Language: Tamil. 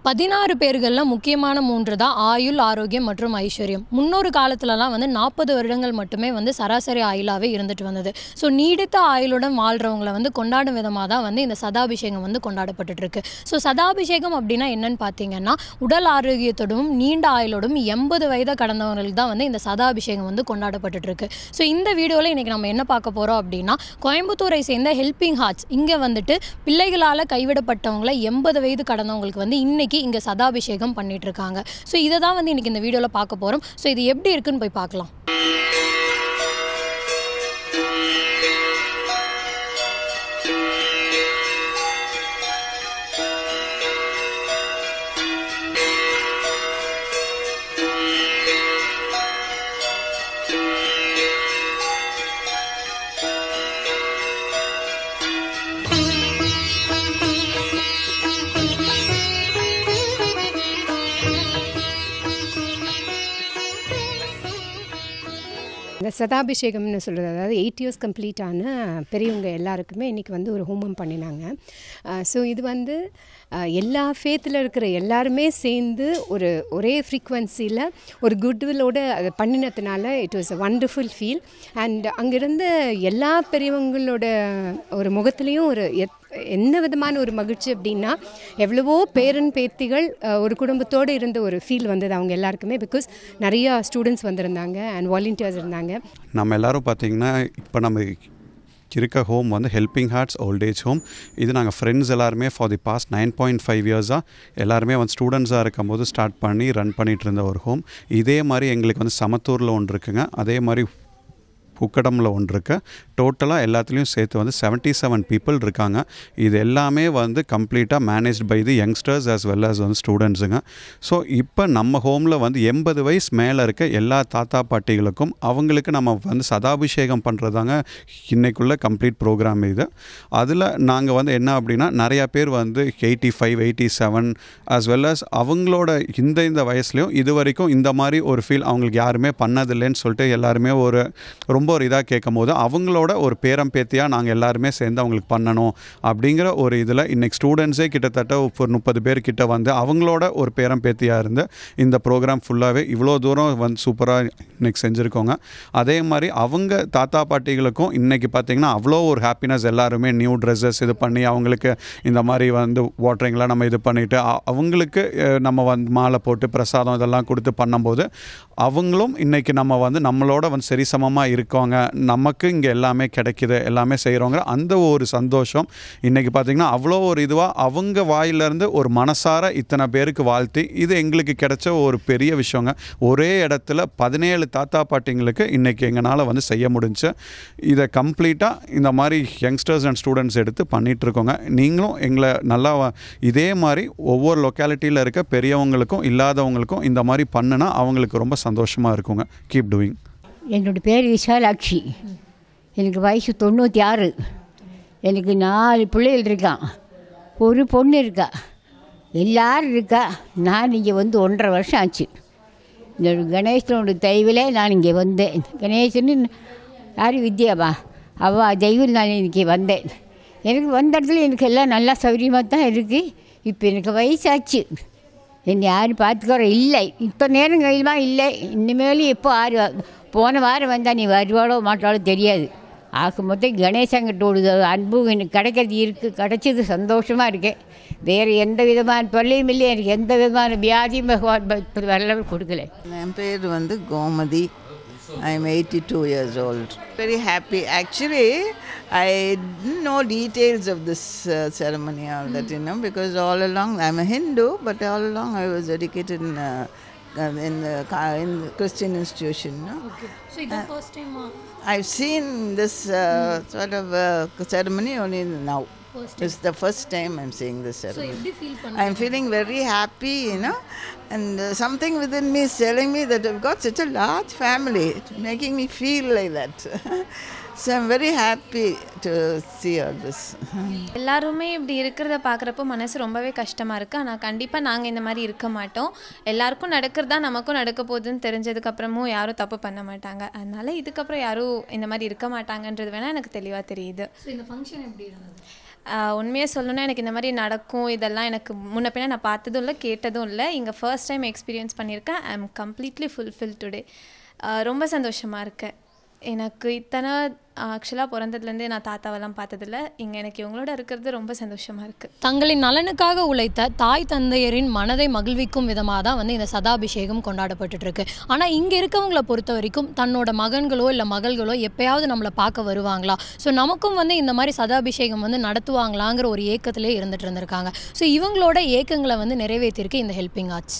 16 பேர்கள்ல முக்கியமான 3 தான் ஆயுள், ஆரோக்கியம் மற்றும் ஐஸ்வர்யம். முன்னொரு காலத்துலலாம் 40 வருடங்கள் மட்டுமே சராசரி ஆயுளாவே இருந்துட்டு வந்தது. ஸோ நீடித்த ஆயுளுடன் வாழ்றவங்களை கொண்டாடும் விதமாக தான் இந்த சதாபிஷேகம் கொண்டாடப்பட்டுட்டு இருக்கு. ஸோ சதாபிஷேகம் அப்படின்னா என்னன்னு பார்த்தீங்கன்னா, உடல் ஆரோக்கியத்தோடும் நீண்ட ஆயுளோடும் 80 வயதை கடந்தவங்களுக்கு தான் இந்த சதாபிஷேகம் கொண்டாடப்பட்டுட்டு இருக்கு. ஸோ இந்த வீடியோவில் இன்றைக்கி நம்ம என்ன பார்க்க போகிறோம் அப்படின்னா, கோயம்புத்தூரை சேர்ந்த ஹெல்பிங் ஹார்ட்ஸ் இங்கே பிள்ளைகளால் கைவிடப்பட்டவங்களை 80 வயது கடந்தவங்களுக்கு இன்னைக்கு இங்கே சதாபிஷேகம் பண்ணிட்டு இருக்காங்க. ஸோ இதை தான் இன்னைக்கு இந்த வீடியோவில் பார்க்க போகிறோம். ஸோ இது எப்படி இருக்குன்னு போய் பார்க்கலாம். இந்த சதாபிஷேகம்னு சொல்கிறது, அதாவது 8 இயர்ஸ் கம்ப்ளீட் ஆன பெரியவங்க எல்லாருக்குமே இன்றைக்கி ஒரு ஹோமம் பண்ணினாங்க. ஸோ இது எல்லா ஃபேத்தில் இருக்கிற எல்லாருமே சேர்ந்து ஒரே ஃப்ரீக்வன்சியில் ஒரு குட்வில்லோடு அதை பண்ணினதுனால it was a wonderful feel. And அங்கிருந்த எல்லா பெரியவங்களோட ஒரு முகத்துலேயும் என்ன விதமான ஒரு மகிழ்ச்சி அப்படின்னா, எவ்வளவோ பேரன் பேத்திகள் ஒரு குடும்பத்தோடு இருந்த ஒரு ஃபீல் வந்தது அவங்க எல்லாருக்குமே. பிகாஸ் நிறையா ஸ்டூடெண்ட்ஸ் வந்திருந்தாங்க அண்ட் வாலண்டியர்ஸ் இருந்தாங்க. நம்ம எல்லோரும் பார்த்திங்கன்னா இப்போ நம்ம இருக்க home helping hearts old age home. இது நாங்கள் ஃப்ரெண்ட்ஸ் எல்லாருமே ஃபார் தி பாஸ்ட் 9.5 இயர்ஸாக எல்லாருமே ஸ்டூடெண்ட்ஸாக இருக்கும் போது ஸ்டார்ட் பண்ணி ரன் பண்ணிகிட்டு இருந்த ஒரு ஹோம். இதே மாதிரி எங்களுக்கு சமத்தூரில் ஒன்று இருக்குங்க, அதே மாதிரி உக்கடமில் ஒன்று இருக்கு. டோட்டலாக எல்லாத்துலேயும் சேர்த்து 77 பீப்புள் இருக்காங்க. இது எல்லாமே கம்ப்ளீட்டாக managed by the youngsters as well as ஸ்டூடெண்ட்ஸுங்க. ஸோ இப்போ நம்ம ஹோமில் 80 வயசு மேலே இருக்க எல்லா தாத்தா பாட்டிகளுக்கும் அவங்களுக்கு நம்ம சதாபிஷேகம் பண்ணுறதாங்க இன்றைக்குள்ள கம்ப்ளீட் ப்ரோக்ராம் இது. அதில் நாங்கள் என்ன அப்படின்னா, நிறையா பேர் 85, 87 ஆஸ் வெல் ஆஸ் அவங்களோட இந்த வயசுலேயும் இது வரைக்கும் இந்த மாதிரி ஒரு ஃபீல் அவங்களுக்கு யாருமே பண்ணதில்லைன்னு சொல்லிட்டு எல்லாருமே ரொம்ப ஒரு இதாக கேட்கும் போது அவங்களோட ஒரு பேரம் பேத்தியாக நாங்கள் எல்லாருமே சேர்ந்து அவங்களுக்கு பண்ணணும் அப்படிங்கிற ஒரு இதில் இன்றைக்கி ஸ்டூடெண்ட்ஸே கிட்டத்தட்ட ஒரு 30 பேர்கிட்ட அவங்களோட ஒரு பேரம் பேத்தியாக இருந்து இந்த ப்ரோக்ராம் ஃபுல்லாகவே இவ்வளோ தூரம் சூப்பராக இன்றைக்கி செஞ்சுருக்கோங்க. அதே மாதிரி அவங்க தாத்தா பாட்டிகளுக்கும் இன்றைக்கி பார்த்திங்கன்னா அவ்வளோ ஒரு ஹாப்பினஸ். எல்லாருமே நியூ ட்ரெஸ்ஸஸ் இது பண்ணி அவங்களுக்கு இந்த மாதிரி வாட்டரிங்லாம் நம்ம இது பண்ணிவிட்டு அவங்களுக்கு நம்ம மாலை போட்டு பிரசாதம் இதெல்லாம் கொடுத்து பண்ணும்போது அவங்களும் இன்றைக்கி நம்ம நம்மளோட சரிசமமாக இருக்கோங்க, நமக்கு இங்கே எல்லாமே கிடைக்கிது, எல்லாமே செய்கிறோங்க அந்த ஒரு சந்தோஷம் இன்றைக்கி பார்த்திங்கன்னா அவ்வளோ ஒரு இதுவாக அவங்க வாயிலேருந்து ஒரு மனசார இத்தனை பேருக்கு வாழ்த்தி இது எங்களுக்கு கிடைச்ச ஒரு பெரிய விஷயங்க. ஒரே இடத்துல 17 தாத்தா பாட்டிங்களுக்கு இன்றைக்கி எங்களால் செய்ய முடிஞ்சு. இதை கம்ப்ளீட்டாக இந்த மாதிரி யங்ஸ்டர்ஸ் அண்ட் ஸ்டூடெண்ட்ஸ் எடுத்து பண்ணிகிட்ருக்கோங்க. நீங்களும் எங்களை நல்லா இதே மாதிரி ஒவ்வொரு லொக்காலிட்டியில் இருக்க பெரியவங்களுக்கும் இல்லாதவங்களுக்கும் இந்த மாதிரி பண்ணுனா அவங்களுக்கு ரொம்ப சந்தோஷமாக இருக்குங்க. Keep doing. என்னோடய பேர் விசாலாட்சி. எனக்கு வயசு 96. எனக்கு 4 பிள்ளைகள் இருக்கான், ஒரு பொண்ணு இருக்கா, எல்லோரும் இருக்கா. நான் இங்கே 1.5 வருஷம் ஆச்சு. இந்த கணேசனோட தயவில் நான் இங்கே வந்தேன். கணேசன்னு யார் வித்யாவா அவள் தெய்வம் நான் இன்றைக்கி வந்தேன். எனக்கு வந்த இடத்துல எனக்கு எல்லாம் நல்லா சௌகரியமாக தான் இருக்குது. இப்போ எனக்கு வயசாச்சு, என்னை யாரும் பார்த்துக்கிற இல்லை. இப்போ நேரம் கையிலுமா இல்லை. இனிமேலும் எப்போ போன வாரம் வந்தால் நீ வருவாளோ மாட்டாளோ தெரியாது. ஆக மொத்தம் கணேசங்கிட்ட அன்பு எனக்கு கிடைச்சது சந்தோஷமாக இருக்கேன். வேறு எந்த விதமான தொல்லையும் இல்லை. எனக்கு எந்த விதமான வியாதியும் பகவான் வரலவர் கொடுக்கல. என் பேர் Gomathi. I am 82 years old. Very happy. Actually, I didn't know details of this ceremony or that, because all along I am a Hindu, but all along I was educated in Christian institution. Okay. So it's the first time I've seen this sort of ceremony only now. It's the first time I'm seeing this ceremony. So, feel I'm feeling very happy, and something within me is telling me that I've got such a large family. It's making me feel like that. So I'm very happy to see all this. எல்லாருமே இப்படி இருக்கிறத பார்க்குறப்போ மனசு ரொம்பவே கஷ்டமாக இருக்குது. ஆனால் கண்டிப்பாக நாங்கள் இந்த மாதிரி இருக்க மாட்டோம். எல்லாருக்கும் நடக்கிறதா நமக்கும் நடக்க போகுதுன்னு தெரிஞ்சதுக்கப்புறமும் யாரும் தப்பு பண்ண மாட்டாங்க. அதனால் இதுக்கப்புறம் யாரும் இந்த மாதிரி இருக்க மாட்டாங்கன்றது வேணால் எனக்கு தெளிவாக தெரியுது. ஸோ இந்த ஃபங்க்ஷன் எப்படி இருந்தது? உண்மையாக சொல்லணும்னா எனக்கு இந்த மாதிரி நடக்கும் இதெல்லாம் எனக்கு முன்ன பின்ன நான் பார்த்ததும் இல்லை கேட்டதும் இல்லை. இங்கே ஃபர்ஸ்ட் டைம் எக்ஸ்பீரியன்ஸ் பண்ணியிருக்கேன். I am completely fulfil today. ரொம்ப சந்தோஷமாக இருக்கேன். எனக்கு இத்தனை ஆக்சுவலாக பிறந்ததுலேருந்தே நான் தாத்தாவெல்லாம் பார்த்ததில்ல. இங்கே எனக்கு இவங்களோட இருக்கிறது ரொம்ப சந்தோஷமாக இருக்குது. தங்களின் நலனுக்காக உழைத்த தாய் தந்தையரின் மனதை மகிழ்விக்கும் விதமாக தான் வந்து இந்த சதாபிஷேகம் கொண்டாடப்பட்டு இருக்கு. ஆனால் இங்கே இருக்கவங்களை பொறுத்த வரைக்கும் தன்னோட மகன்களோ இல்லை மகள்களோ எப்பயாவது நம்மளை பார்க்க வருவாங்களா, ஸோ நமக்கும் வந்து இந்த மாதிரி சதாபிஷேகம் வந்து நடத்துவாங்களாங்கிற ஒரு ஏக்கத்திலே இருந்துட்டு இருந்திருக்காங்க. ஸோ இவங்களோட ஏக்கங்களை வந்து நிறைவேற்றிருக்கு இந்த ஹெல்பிங் ஆர்ட்ஸ்.